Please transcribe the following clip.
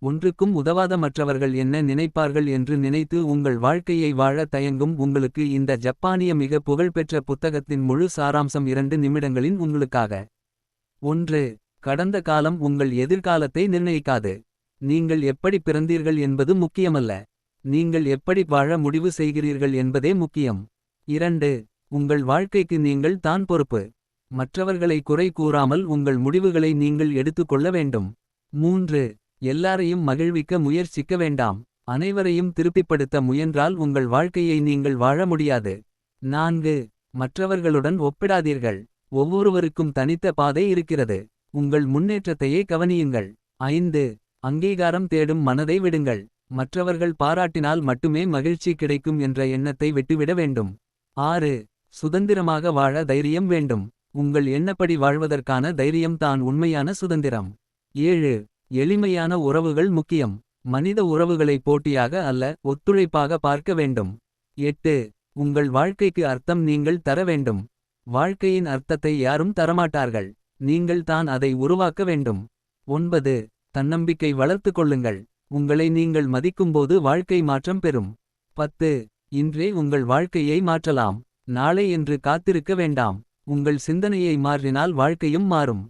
ஒன்றுக்கும் உதவாத மற்றவர்கள் என்ன நினைப்பார்கள் என்று நினைத்து உங்கள் வாழ்க்கையை வாழ தயங்கும் உங்களுக்கு இந்த ஜப்பானிய மிக புகழ்பெற்ற புத்தகத்தின் முழு சாராம்சம் 2 நிமிடங்களின் உங்களுக்காக. 1. கடந்த காலம் உங்கள் எதிர்காலத்தை நிர்ணயிக்காது. நீங்கள் எப்படி பிறந்தீர்கள் என்பது முக்கியமல்ல. நீங்கள் எப்படி வாழ முடிவு செய்கிறீர்கள் என்பதே முக்கியம். 2. உங்கள் வாழ்க்கைக்கு நீங்கள் தான் பொறுப்பு. மற்றவர்களை குறை கூறாமல் உங்கள் முடிவுகளை நீங்கள் எடுத்துக்கொள்ள வேண்டும். 3. எல்லாரையும் மகிழ்விக்க முயற்சிக்க வேண்டாம். அனைவரையும் திருப்திப்படுத்த முயன்றால் உங்கள் வாழ்க்கையை நீங்கள் வாழ முடியாது. 4. மற்றவர்களுடன் ஒப்பிடாதீர்கள். ஒவ்வொருவருக்கும் தனித்த பாதை இருக்கிறது. உங்கள் முன்னேற்றத்தையே கவனியுங்கள். 5. அங்கீகாரம் தேடும் மனதை விடுங்கள். மற்றவர்கள் பாராட்டினால் மட்டுமே மகிழ்ச்சி கிடைக்கும் என்ற எண்ணத்தை விட்டுவிட வேண்டும். 6. சுதந்திரமாக வாழ தைரியம் வேண்டும். உங்கள் எண்ணப்படி வாழ்வதற்கான தைரியம் தான் உண்மையான சுதந்திரம். 7. எளிமையான உறவுகள் முக்கியம். மனித உறவுகளை போட்டியாக அல்ல ஒத்துழைப்பாக பார்க்க வேண்டும். 8. உங்கள் வாழ்க்கைக்கு அர்த்தம் நீங்கள் தர வேண்டும். வாழ்க்கையின் அர்த்தத்தை யாரும் தரமாட்டார்கள். நீங்கள் தான் அதை உருவாக்க வேண்டும். 9. தன்னம்பிக்கை வளர்த்துக் கொள்ளுங்கள். உங்களை நீங்கள் மதிக்கும்போது வாழ்க்கை மாற்றம் பெறும். 10. இன்றே உங்கள் வாழ்க்கையை மாற்றலாம். நாளை என்று காத்திருக்க வேண்டாம். உங்கள் சிந்தனையை மாற்றினால் வாழ்க்கையும் மாறும்.